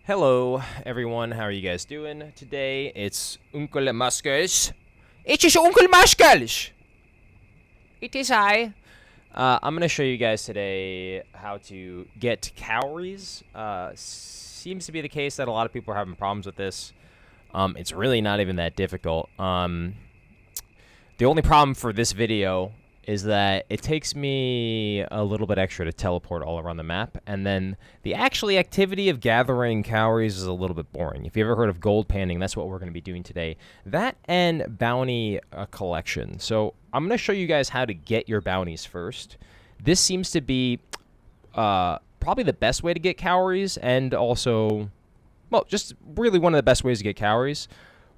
Hello, everyone. How are you guys doing today? It's unclemusclez. It is unclemusclez. It is I. I'm gonna show you guys today how to get cowries. Seems to be the case that a lot of people are having problems with this. It's really not even that difficult. The only problem for this video is that it takes me a little bit extra to teleport all around the map, and then the activity of gathering cowries is a little bit boring. If you ever heard of gold panning, that's what we're going to be doing today. That and bounty collection. So I'm going to show you guys how to get your bounties first. This seems to be probably the best way to get cowries, and also, well, just really one of the best ways to get cowries.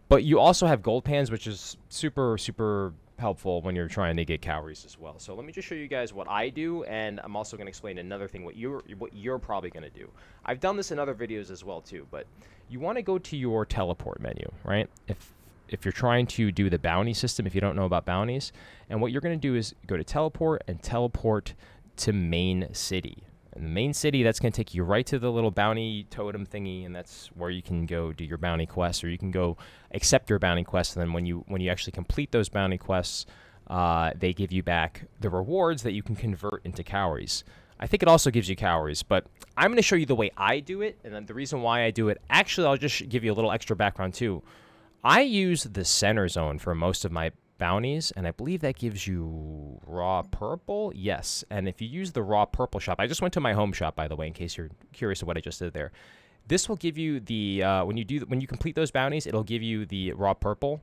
But you also have gold pans, which is super helpful when you're trying to get cowries as well. So let me just show you guys what I do, and I'm also going to explain another thing, what you're probably going to do. I've done this in other videos as well too, but you want to go to your teleport menu, right? If you're trying to do the bounty system, if you don't know about bounties, and what you're going to do is go to teleport and teleport to main city. In the main city, that's going to take you right to the little bounty totem thingy, and that's where you can go do your bounty quests, or you can go accept your bounty quests. And then when you actually complete those bounty quests, they give you back the rewards that you can convert into cowries. I think it also gives you cowries, but I'm going to show you the way I do it, and then the reason why I do it. Actually, I'll just give you a little extra background too. I use the center zone for most of my bounties, and I believe that gives you raw purple. Yes, and if you use the raw purple shop, I just went to my home shop, by the way, in case you're curious of what I just did there. This will give you the when you complete those bounties, it'll give you the raw purple,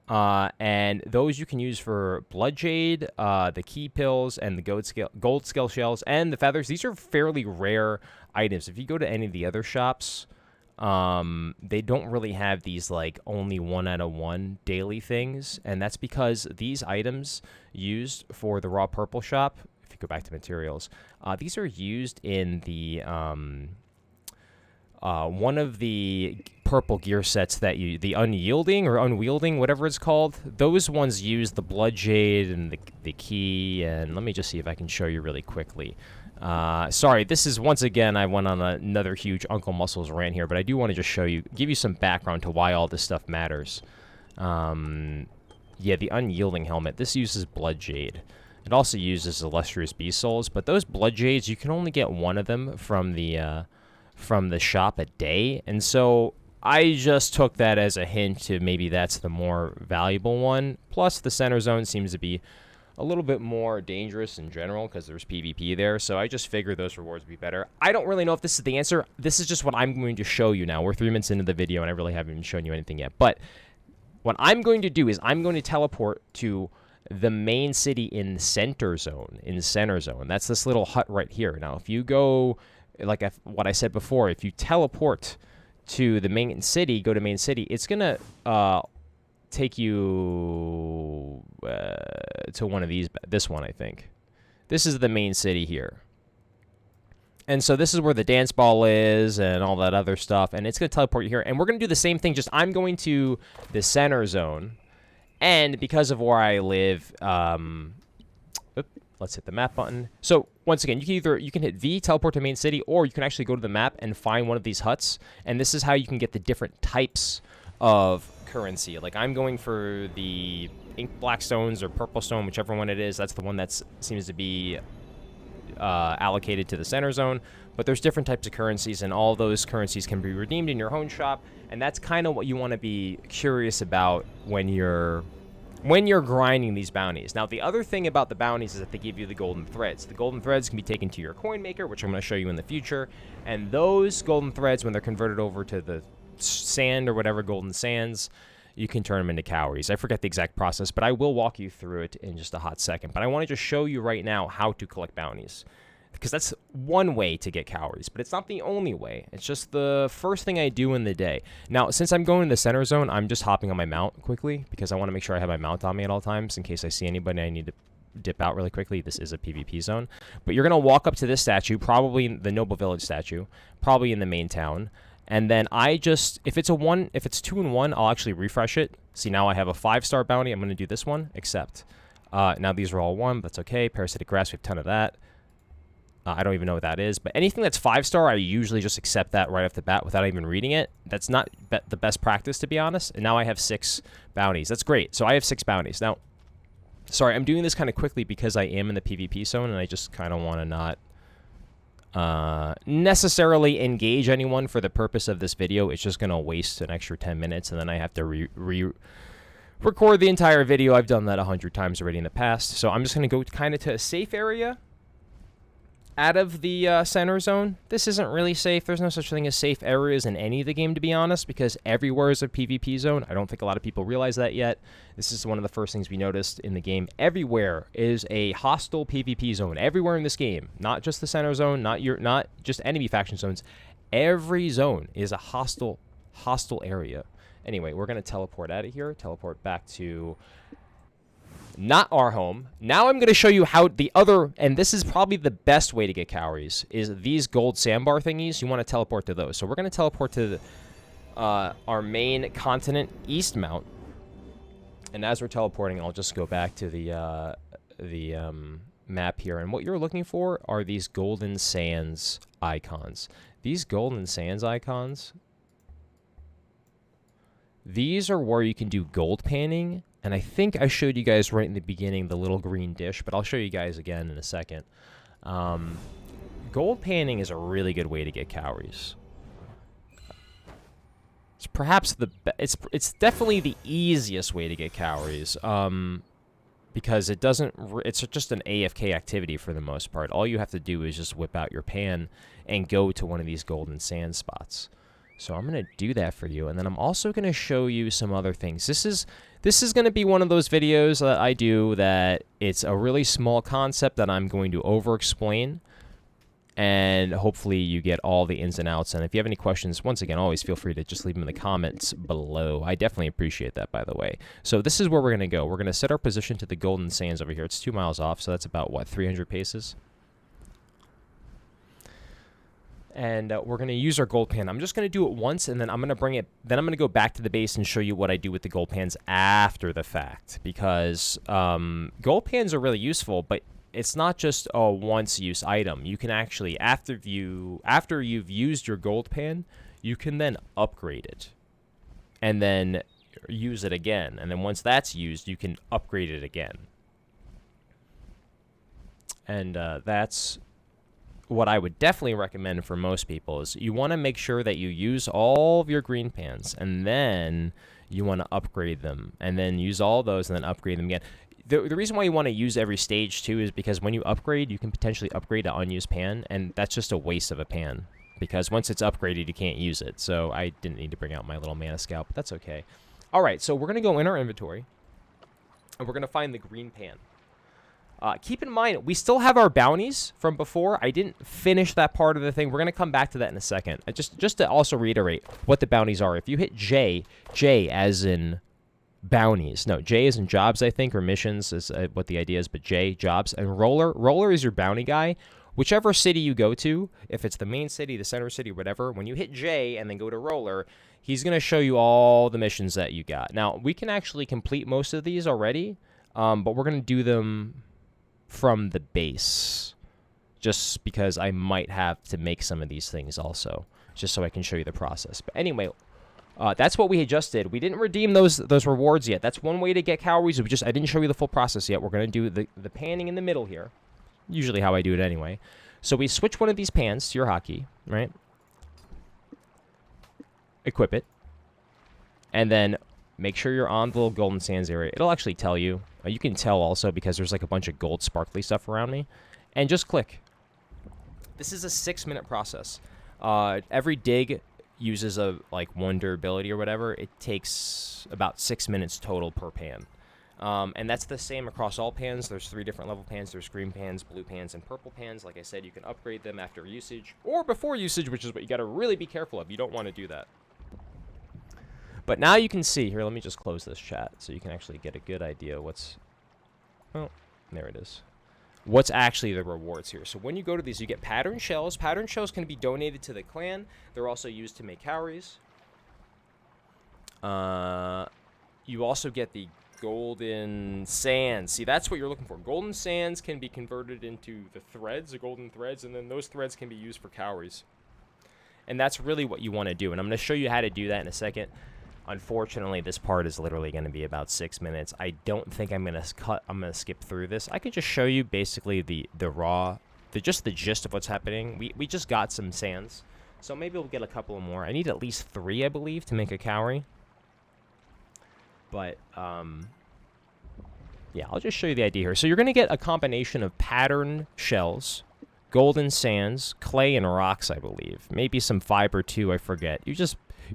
and those you can use for blood jade, the key pills, and the gold scale shells, and the feathers. These are fairly rare items. If you go to any of the other shops, they don't really have these like only 1 out of 1 daily things, and that's because these items used for the raw purple shop, if you go back to materials, these are used in the one of the purple gear sets that the unyielding or unwielding, whatever it's called. Those ones use the blood jade and the key, and let me just see if I can show you really quickly. Sorry, this is, once again, I went on another huge Uncle Muscles rant here, but I do want to just give you some background to why all this stuff matters. Yeah, the unyielding helmet, this uses blood jade. It also uses illustrious beast souls, but those blood jades, you can only get one of them from the shop a day, and so I just took that as a hint to maybe that's the more valuable one. Plus, the center zone seems to be a little bit more dangerous in general because there's PvP there, so I just figured those rewards would be better. I don't really know if this is the answer. This is just what I'm going to show you now. We're 3 minutes into the video, and I really haven't even shown you anything yet. But what I'm going to do is I'm going to teleport to the main city in center zone. That's this little hut right here. Now, if you go, like what I said before, if you teleport to the main city, go to main city, it's going to take you to one of these. This one, I think. This is the main city here. And so this is where the dance ball is and all that other stuff. And it's going to teleport you here. And we're going to do the same thing, just I'm going to the center zone. And because of where I live, let's hit the map button. So once again, you can hit V, teleport to main city, or you can actually go to the map and find one of these huts. And this is how you can get the different types of currency. Like, I'm going for the ink black stones or purple stone, whichever one it is. That's the one that seems to be allocated to the center zone. But there's different types of currencies, and all those currencies can be redeemed in your own shop. And that's kind of what you want to be curious about when you're grinding these bounties. Now, the other thing about the bounties is that they give you the golden threads. The golden threads can be taken to your coin maker, which I'm going to show you in the future. And those golden threads, when they're converted over to the sand or whatever, golden sands, you can turn them into cowries. I forget the exact process, but I will walk you through it in just a hot second. But I want to just show you right now how to collect bounties, because that's one way to get cowries, but it's not the only way. It's just the first thing I do in the day. Now, since I'm going to the center zone, I'm just hopping on my mount quickly because I want to make sure I have my mount on me at all times in case I see anybody I need to dip out really quickly. This is a PvP zone. But you're going to walk up to this statue, probably the Noble Village statue, probably in the main town. And then if it's 2 in 1, I'll actually refresh it. See, now I have a 5-star bounty. I'm going to do this one, except now these are all 1. That's okay. Parasitic grass, we have a ton of that. I don't even know what that is. But anything that's 5-star, I usually just accept that right off the bat without even reading it. That's not the best practice, to be honest. And now I have 6 bounties. That's great. So I have 6 bounties. Now, sorry, I'm doing this kind of quickly because I am in the PvP zone, and I just kind of want to not necessarily engage anyone for the purpose of this video. It's just going to waste an extra 10 minutes, and then I have to record the entire video. I've done that 100 times already in the past. So I'm just going to go kind of to a safe area out of the center zone. This isn't really safe. There's no such thing as safe areas in any of the game, to be honest, because everywhere is a PvP zone. I don't think a lot of people realize that yet. This is one of the first things we noticed in the game. Everywhere is a hostile PvP zone. Everywhere in this game, not just the center zone, not just enemy faction zones. Every zone is a hostile area. Anyway, we're going to teleport out of here, teleport back to not our home. Now I'm going to show you how the other, and this is probably the best way to get cowries, is these gold sandbar thingies. You want to teleport to those. So we're going to teleport to our main continent, Eastmount. And as we're teleporting, I'll just go back to the map here. And what you're looking for are these golden sands icons. These golden sands icons, these are where you can do gold panning. And I think I showed you guys right in the beginning the little green dish, but I'll show you guys again in a second. Gold panning is a really good way to get cowries. It's perhaps it's definitely the easiest way to get cowries, because it's just an AFK activity for the most part. All you have to do is just whip out your pan and go to one of these golden sand spots. So I'm going to do that for you, and then I'm also going to show you some other things. This is going to be one of those videos that I do that it's a really small concept that I'm going to over-explain, and hopefully you get all the ins and outs. And if you have any questions, once again, always feel free to just leave them in the comments below. I definitely appreciate that, by the way. So this is where we're going to go. We're going to set our position to the golden sands over here. It's 2 miles off, so that's about, what, 300 paces? And we're going to use our gold pan. I'm just going to do it once, and then I'm going to bring it. Then I'm going to go back to the base and show you what I do with the gold pans after the fact, because gold pans are really useful, but it's not just a once-use item. You can actually, after you've used your gold pan, you can then upgrade it, and then use it again. And then once that's used, you can upgrade it again. And that's what I would definitely recommend for most people. Is you want to make sure that you use all of your green pans, and then you want to upgrade them, and then use all those, and then upgrade them again. The reason why you want to use every stage too is because when you upgrade, you can potentially upgrade an unused pan, and that's just a waste of a pan, because once it's upgraded, you can't use it. So I didn't need to bring out my little mana scalp, but that's okay. All right, so we're going to go in our inventory, and we're going to find the green pan. Keep in mind, we still have our bounties from before. I didn't finish that part of the thing. We're going to come back to that in a second. Just to also reiterate what the bounties are. If you hit J as in bounties. No, J as in jobs, I think, or missions is what the idea is, but J, jobs. And Roller is your bounty guy. Whichever city you go to, if it's the main city, the center city, whatever, when you hit J and then go to Roller, he's going to show you all the missions that you got. Now, we can actually complete most of these already, but we're going to do them from the base, just because I might have to make some of these things also, just so I can show you the process. But anyway, that's what we had just did. We didn't redeem those rewards yet. That's one way to get cowries. I didn't show you the full process yet. We're going to do the panning in the middle here, usually how I do it anyway. So we switch one of these pans to your hotkey, right? Equip it, and then make sure you're on the little golden sands area. It'll actually tell you. You can tell also because there's like a bunch of gold sparkly stuff around me. And just click. This is a 6-minute process. Every dig uses like 1 durability or whatever. It takes about 6 minutes total per pan. And that's the same across all pans. There's 3 different level pans. There's green pans, blue pans, and purple pans. Like I said, you can upgrade them after usage or before usage, which is what you got to really be careful of. You don't want to do that. But now you can see here, let me just close this chat so you can actually get a good idea what's, oh, there it is. What's actually the rewards here. So when you go to these, you get pattern shells. Pattern shells can be donated to the clan. They're also used to make cowries. You also get the golden sands. See, that's what you're looking for. Golden sands can be converted into the threads, the golden threads, and then those threads can be used for cowries. And that's really what you want to do. And I'm going to show you how to do that in a second. Unfortunately, this part is literally going to be about 6 minutes. I don't think I'm going to skip through this. I could just show you basically the gist of what's happening. We just got some sands. So maybe we'll get a couple more. I need at least 3, I believe, to make a cowrie. But, yeah, I'll just show you the idea here. So you're going to get a combination of patterned shells, golden sands, clay, and rocks, I believe. Maybe some fiber, too, I forget. You're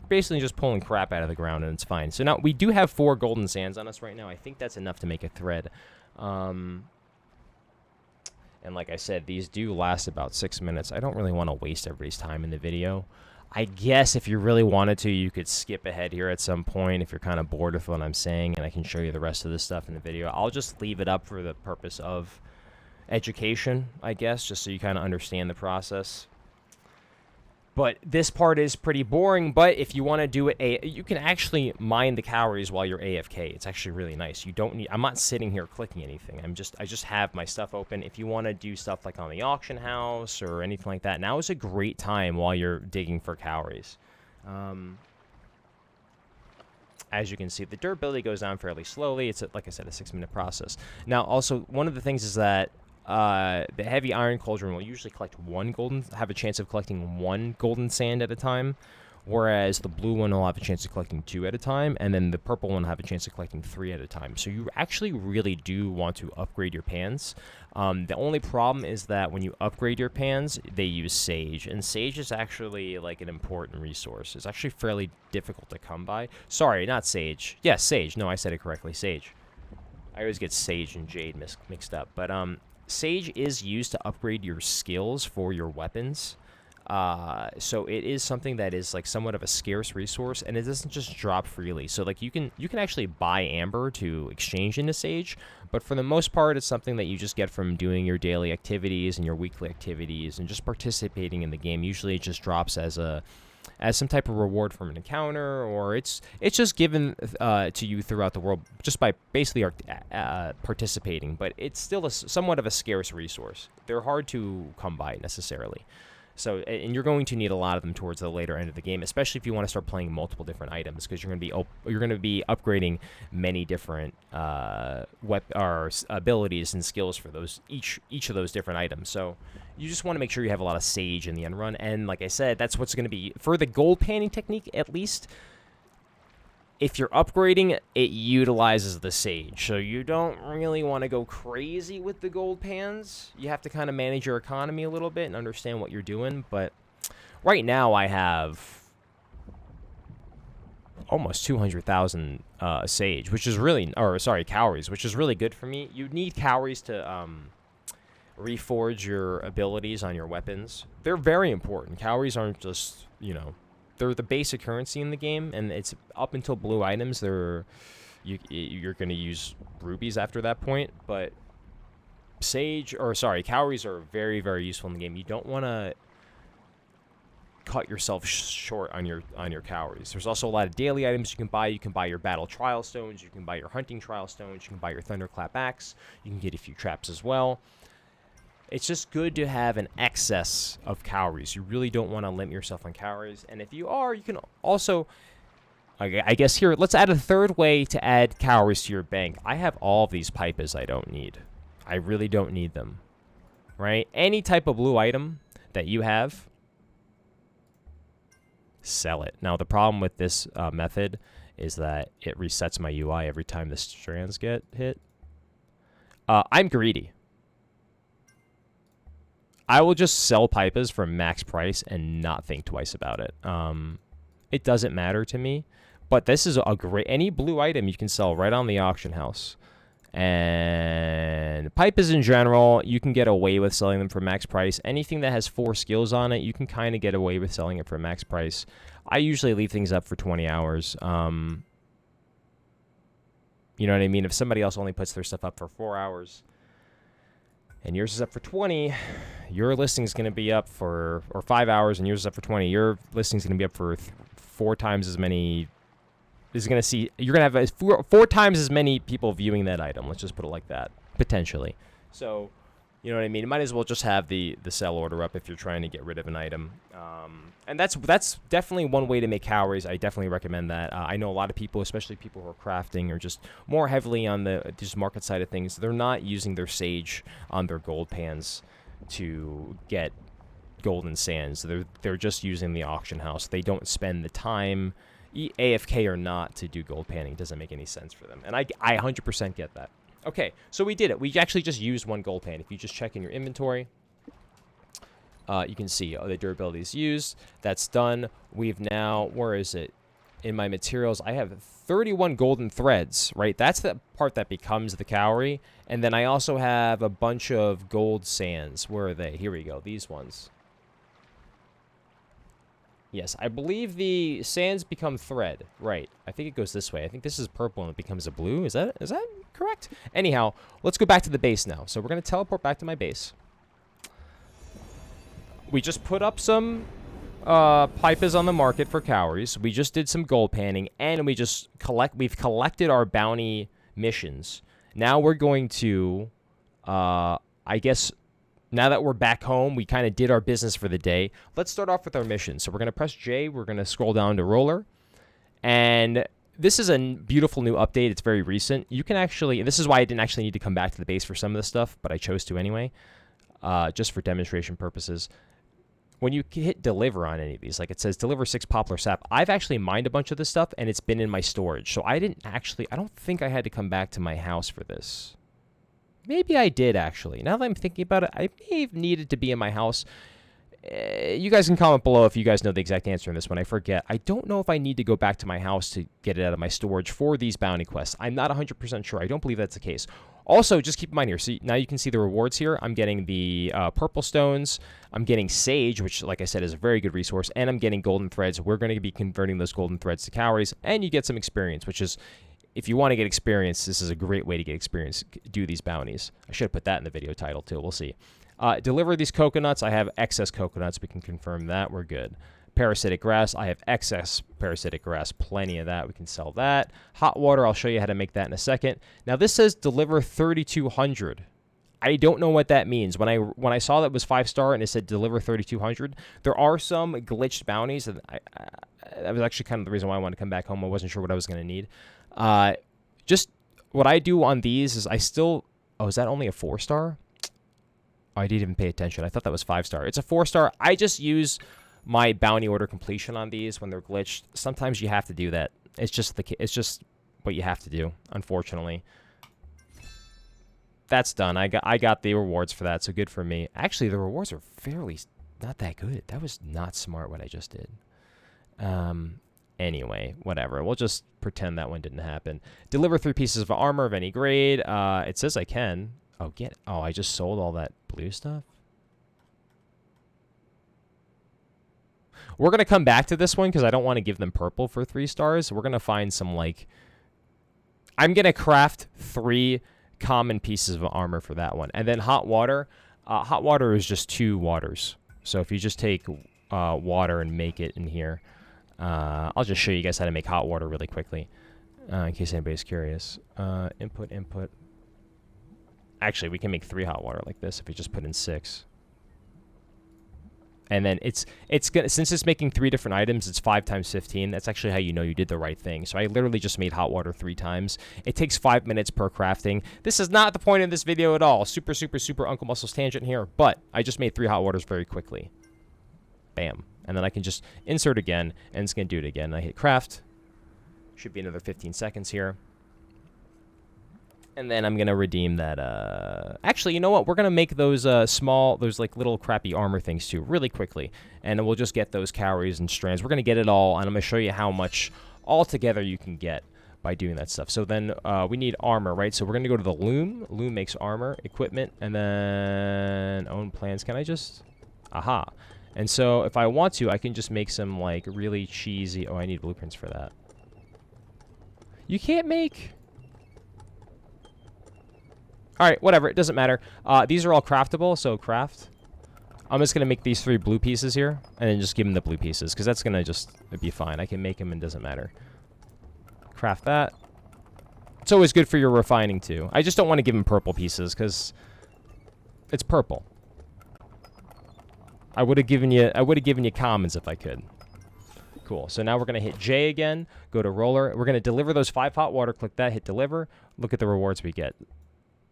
basically just pulling crap out of the ground, and it's fine. So now, we do have 4 golden sands on us right now. I think that's enough to make a thread. And like I said, these do last about 6 minutes. I don't really want to waste everybody's time in the video. I guess if you really wanted to, you could skip ahead here at some point if you're kind of bored with what I'm saying, and I can show you the rest of this stuff in the video. I'll just leave it up for the purpose of education, I guess, just so you kind of understand the process. But this part is pretty boring, but if you want to do it, you can actually mine the cowries while you're AFK. It's actually really nice. You don't need, I'm not sitting here clicking anything. I just have my stuff open. If you want to do stuff like on the auction house or anything like that, now is a great time while you're digging for cowries. As you can see, the durability goes down fairly slowly. It's, like I said, a 6-minute process. Now, also, one of the things is that the heavy iron cauldron will usually have a chance of collecting 1 golden sand at a time, whereas the blue one will have a chance of collecting 2 at a time, and then the purple one will have a chance of collecting 3 at a time. So you actually really do want to upgrade your pans. The only problem is that when you upgrade your pans, they use sage, and sage is actually like an important resource. It's actually fairly difficult to come by. Sorry, not sage. Yes, sage. No, I said it correctly. Sage. I always get sage and jade mixed up, but sage is used to upgrade your skills for your weapons. So it is something that is like somewhat of a scarce resource, and it doesn't just drop freely. So like you can actually buy amber to exchange into sage, but for the most part, it's something that you just get from doing your daily activities and your weekly activities and just participating in the game. Usually it just drops as some type of reward from an encounter, or it's just given to you throughout the world just by basically participating. But it's still somewhat of a scarce resource. They're hard to come by necessarily. So, and you're going to need a lot of them towards the later end of the game, especially if you want to start playing multiple different items, because you're going to be upgrading many different abilities and skills for those each of those different items. So you just want to make sure you have a lot of sage in the end run, and like I said, that's what's going to be for the gold panning technique. At least if you're upgrading, it utilizes the sage, so you don't really want to go crazy with the gold pans. You have to kind of manage your economy a little bit and understand what you're doing. But right now I have almost 200,000 sage, which is really, cowries, which is really good for me. You need cowries to reforge your abilities on your weapons. They're very important. Cowries aren't just, they're the basic currency in the game, and it's up until blue items. You're going to use rubies after that point, but cowries are very, very useful in the game. You don't want to cut yourself short on your cowries. There's also a lot of daily items you can buy. You can buy your battle trial stones. You can buy your hunting trial stones. You can buy your thunderclap axe. You can get a few traps as well. It's just good to have an excess of cowries. You really don't want to limit yourself on cowries. And if you are, you can also, I guess here, let's add a third way to add cowries to your bank. I have all of these pipes I don't need. I really don't need them, right? Any type of blue item that you have, sell it. Now, the problem with this method is that it resets my UI every time the strands get hit. I'm greedy. I will just sell pipes for max price and not think twice about it. It doesn't matter to me, but this is any blue item you can sell right on the auction house. And pipes in general, you can get away with selling them for max price. Anything that has 4 skills on it, you can kind of get away with selling it for max price. I usually leave things up for 20 hours. You know what I mean? If somebody else only puts their stuff up for 4 hours, and yours is up for 20, your listing is going to be up for, or 5 hours, and yours is up for 20. Your listing is going to be up for 4 times as many is going to see, you're going to have four times as many people viewing that item. Let's just put it like that, potentially. So, you know what I mean? You might as well just have the sell order up if you're trying to get rid of an item. And that's definitely one way to make cowries. I definitely recommend that. I know a lot of people, especially people who are crafting or just more heavily on the just market side of things, they're not using their sage on their gold pans to get golden sands. They're just using the auction house. They don't spend the time, AFK or not, to do gold panning. It doesn't make any sense for them. And I 100% get that. Okay, so we did it. We actually just used one gold pan. If you just check in your inventory, you can see the durability is used. That's done. We've now, where is it? In my materials, I have 31 golden threads, right? That's the part that becomes the cowrie. And then I also have a bunch of gold sands. Where are they? Here we go. These ones. Yes, I believe the sands become thread. Right. I think it goes this way. I think this is purple and it becomes a blue. Is that correct? Anyhow, let's go back to the base now. So we're going to teleport back to my base. We just put up some pipers on the market for cowries. We just did some gold panning, and we've collected our bounty missions. Now we're going to, I guess, now that we're back home, we kind of did our business for the day. Let's start off with our mission. So we're going to press J. We're going to scroll down to roller. And this is a beautiful new update. It's very recent. You can actually, and this is why I didn't actually need to come back to the base for some of this stuff, but I chose to anyway, just for demonstration purposes. When you hit deliver on any of these, like it says deliver 6 poplar sap, I've actually mined a bunch of this stuff and it's been in my storage. So I don't think I had to come back to my house for this. Maybe I did actually. Now that I'm thinking about it, I may have needed to be in my house. You guys can comment below if you guys know the exact answer in this one. I forget. I don't know if I need to go back to my house to get it out of my storage for these bounty quests. I'm not 100% sure. I don't believe that's the case. Also, just keep in mind here, see, now you can see the rewards here. I'm getting the purple stones. I'm getting sage, which, like I said, is a very good resource. And I'm getting golden threads. We're going to be converting those golden threads to cowries. And you get some experience, which is, if you want to get experience, this is a great way to get experience. Do these bounties. I should have put that in the video title, too. We'll see. Deliver these coconuts. I have excess coconuts. We can confirm that. We're good. Parasitic grass. I have excess parasitic grass. Plenty of that. We can sell that. Hot water. I'll show you how to make that in a second. Now, this says deliver 3,200. I don't know what that means. When I saw that it was 5-star and it said deliver 3,200, there are some glitched bounties. And that was actually kind of the reason why I wanted to come back home. I wasn't sure what I was going to need. Just what I do on these is I still... Oh, is that only a 4-star? Oh, I didn't even pay attention. I thought that was 5-star. It's a 4-star. I just use my bounty order completion on these when they're glitched. Sometimes you have to do that. It's just what you have to do, unfortunately. That's done. I got the rewards for that, so good for me. Actually, the rewards are fairly not that good. That was not smart what I just did. Anyway, whatever. We'll just pretend that one didn't happen. Deliver 3 pieces of armor of any grade. It says I can. Oh, I just sold all that blue stuff. We're going to come back to this one because I don't want to give them purple for 3 stars. We're going to find some, like... I'm going to craft 3 common pieces of armor for that one. And then hot water. Hot water is just 2 waters. So if you just take water and make it in here... I'll just show you guys how to make hot water really quickly. In case anybody's curious. Input. Actually, we can make 3 hot water like this if we just put in 6. And then it's gonna, since it's making 3 different items, it's 5 times 15. That's actually how you know you did the right thing. So I literally just made hot water 3 times. It takes 5 minutes per crafting. This is not the point of this video at all. Super Uncle Muscles tangent here. But I just made 3 hot waters very quickly. Bam. And then I can just insert again, and it's going to do it again. I hit craft. Should be another 15 seconds here. And then I'm going to redeem that. Actually, you know what? We're going to make those those like little crappy armor things too really quickly. And we'll just get those cowries and strands. We're going to get it all, and I'm going to show you how much altogether you can get by doing that stuff. So then we need armor, right? So we're going to go to the loom. Loom makes armor, equipment, and then own plans. Can I just... Aha. And so if I want to, I can just make some like really cheesy... Oh, I need blueprints for that. You can't make... Alright, whatever. It doesn't matter. These are all craftable, so craft. I'm just going to make these 3 blue pieces here, and then just give them the blue pieces, because that's going to just be fine. I can make them and it doesn't matter. Craft that. It's always good for your refining, too. I just don't want to give him purple pieces, because it's purple. I would have given you commons if I could. Cool. So now we're going to hit J again. Go to roller. We're going to deliver those 5 hot water. Click that. Hit deliver. Look at the rewards we get.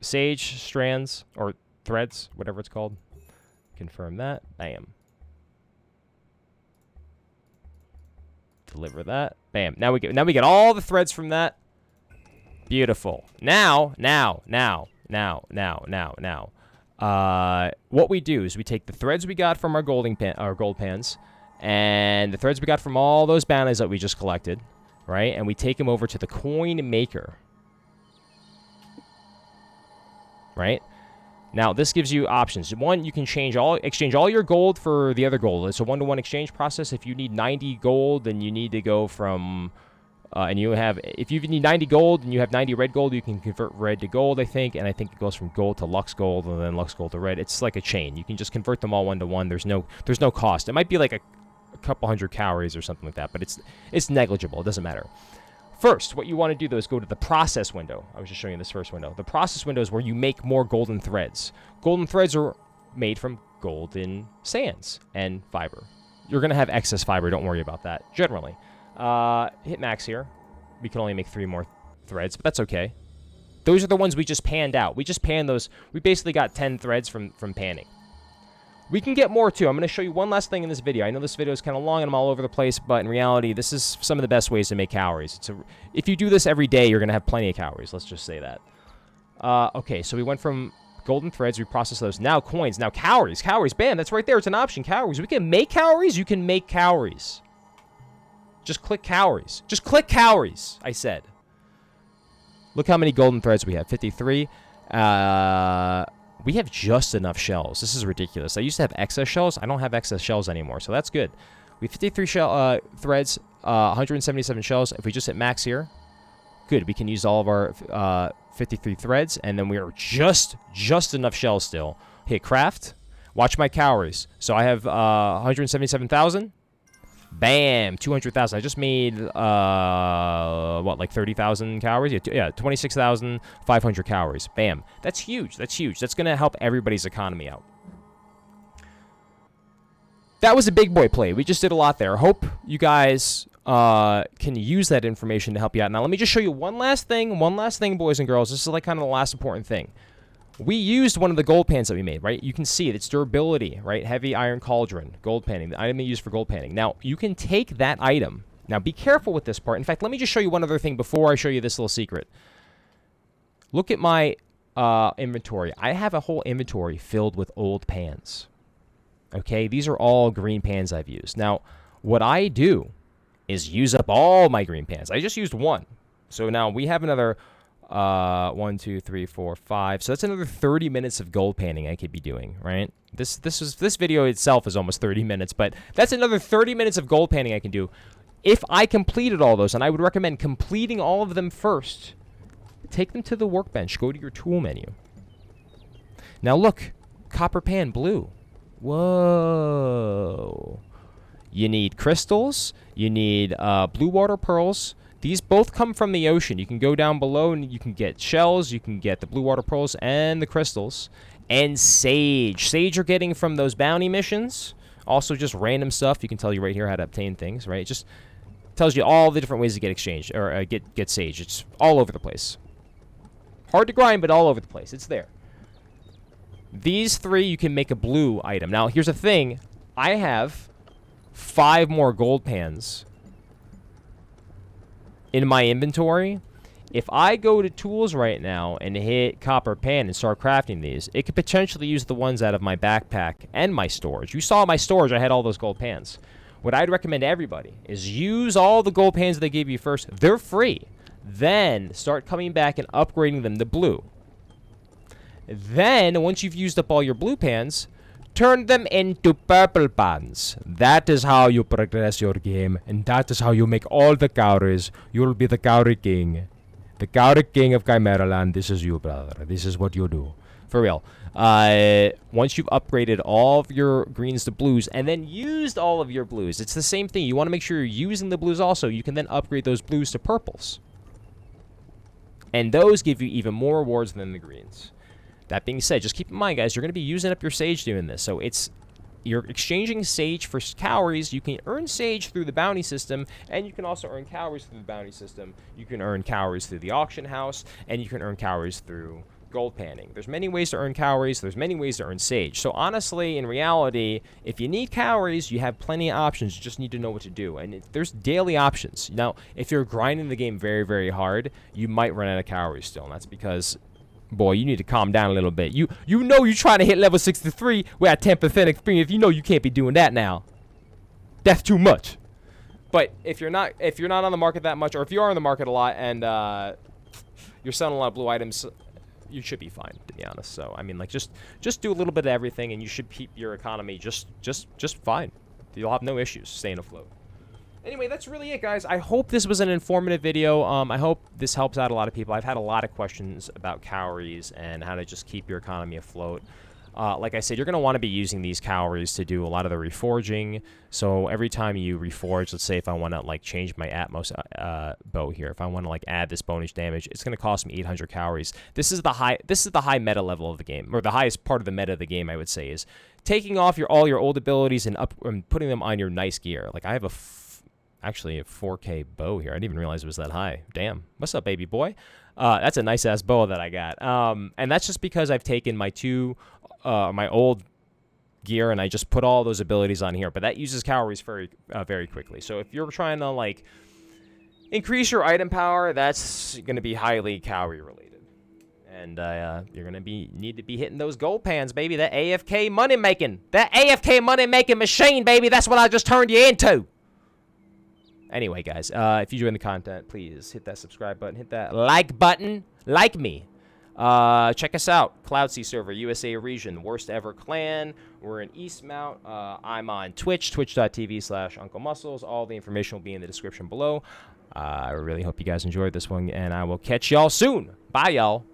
Sage, strands, or threads, whatever it's called. Confirm that. Bam. Deliver that. Bam. Now we get all the threads from that. Beautiful. Now. What we do is we take the threads we got from our gold pans, and the threads we got from all those bounties that we just collected, right? And we take them over to the coin maker, right? Now this gives you options. One, you can exchange all your gold for the other gold. It's a 1-to-1 exchange process. If you need 90 gold, then you need to go from if you need 90 gold and you have 90 red gold, you can convert red to gold, I think. And I think it goes from gold to Lux gold and then Lux gold to red. It's like a chain. You can just convert them all 1-to-1. There's no cost. It might be like a couple hundred cowries or something like that, but it's negligible. It doesn't matter. First, what you want to do, though, is go to the process window. I was just showing you this first window. The process window is where you make more golden threads. Golden threads are made from golden sands and fiber. You're going to have excess fiber. Don't worry about that, generally. Hit max here. We can only make 3 more threads, but that's okay. Those are the ones we just panned out. We just panned those. We basically got 10 threads from panning. We can get more, too. I'm going to show you one last thing in this video. I know this video is kind of long and I'm all over the place, but in reality, this is some of the best ways to make cowries. If you do this every day, you're going to have plenty of cowries. Let's just say that. Okay, so we went from golden threads. We processed those. Now coins. Now cowries. Cowries. Bam, that's right there. It's an option. Cowries. We can make cowries. You can make cowries. Just click cowries. Just click cowries, I said. Look how many golden threads we have. 53. We have just enough shells. This is ridiculous. I used to have excess shells. I don't have excess shells anymore, so that's good. We have 53 threads, 177 shells. If we just hit max here, good. We can use all of our 53 threads, and then we are just enough shells still. Hit craft. Watch my cowries. So I have 177,000. Bam, 200,000. I just made, like 30,000 cowries? Yeah, 26,500 cowries. Bam. That's huge. That's huge. That's going to help everybody's economy out. That was a big boy play. We just did a lot there. Hope you guys can use that information to help you out. Now, let me just show you one last thing, boys and girls. This is like kind of the last important thing. We used one of the gold pans that we made, right? You can see it. It's durability, right? Heavy iron cauldron, gold panning, the item we use for gold panning. Now, you can take that item. Now, be careful with this part. In fact, let me just show you one other thing before I show you this little secret. Look at my inventory. I have a whole inventory filled with old pans. Okay? These are all green pans I've used. Now, what I do is use up all my green pans. I just used one. So now we have another 1, 2, 3, 4, 5. So that's another 30 minutes of gold panning I could be doing, right? This video itself is almost 30 minutes, but that's another 30 minutes of gold panning I can do if I completed all those. And I would recommend completing all of them first. Take them to the workbench. Go to your tool menu. Now look, copper pan blue. Whoa. You need crystals. You need blue water pearls. These both come from the ocean. You can go down below and you can get shells. You can get the blue water pearls and the crystals. And sage. Sage you're getting from those bounty missions. Also just random stuff. You can tell you right here how to obtain things, right? It just tells you all the different ways to get exchange or get sage. It's all over the place. Hard to grind, but all over the place. It's there. These 3, you can make a blue item. Now, here's the thing. I have 5 more gold pans in my inventory. If I go to tools right now and hit copper pan and start crafting these, it could potentially use the ones out of my backpack and my storage. You saw my storage, I had all those gold pans. What I'd recommend to everybody is use all the gold pans they gave you first. They're free. Then start coming back and upgrading them to blue. Then, once you've used up all your blue pans, turn them into purple pans. That is how you progress your game, and that is how you make all the cowries. You'll be the cowrie king. The cowrie king of Chimeraland. This is you, brother. This is what you do. For real. Once you've upgraded all of your greens to blues, and then used all of your blues, it's the same thing. You want to make sure you're using the blues also. You can then upgrade those blues to purples. And those give you even more rewards than the greens. That being said, just keep in mind, guys, you're going to be using up your sage doing this. So you're exchanging sage for cowries. You can earn sage through the bounty system, and you can also earn cowries through the bounty system. You can earn cowries through the auction house, and you can earn cowries through gold panning. There's many ways to earn cowries. There's many ways to earn sage. So honestly, in reality, if you need cowries, you have plenty of options. You just need to know what to do. And there's daily options. Now, if you're grinding the game very, very hard, you might run out of cowries still. And that's because, boy, you need to calm down a little bit. You know you're trying to hit level 63 with a 10% experience. You know you can't be doing that now. That's too much. But if you're not on the market that much, or if you are on the market a lot and you're selling a lot of blue items, you should be fine, to be honest. So I mean, like, just do a little bit of everything, and you should keep your economy just fine. You'll have no issues staying afloat. Anyway, that's really it, guys. I hope this was an informative video. I hope this helps out a lot of people. I've had a lot of questions about cowries and how to just keep your economy afloat. Like I said, you're going to want to be using these cowries to do a lot of the reforging. So every time you reforge, let's say if I want to like change my Atmos bow here, if I want to like add this bonus damage, it's going to cost me 800 cowries. This is the high meta level of the game, or the highest part of the meta of the game, I would say, is taking off all your old abilities and putting them on your nice gear. Like I have actually a 4K bow here. I didn't even realize it was that high. Damn. What's up, baby boy? That's a nice ass bow that I got. And that's just because I've taken my my old gear and I just put all those abilities on here. But that uses cowries very, very quickly. So if you're trying to like increase your item power, that's going to be highly cowrie related. And you're going to need to be hitting those gold pans, baby. That AFK money making. That AFK money making machine, baby. That's what I just turned you into. Anyway, guys, if you enjoy the content, please hit that subscribe button, hit that like button, like me. Check us out, CloudSea server, USA region, worst ever clan. We're in Eastmount. I'm on Twitch, twitch.tv/unclemusclez. All the information will be in the description below. I really hope you guys enjoyed this one, and I will catch y'all soon. Bye, y'all.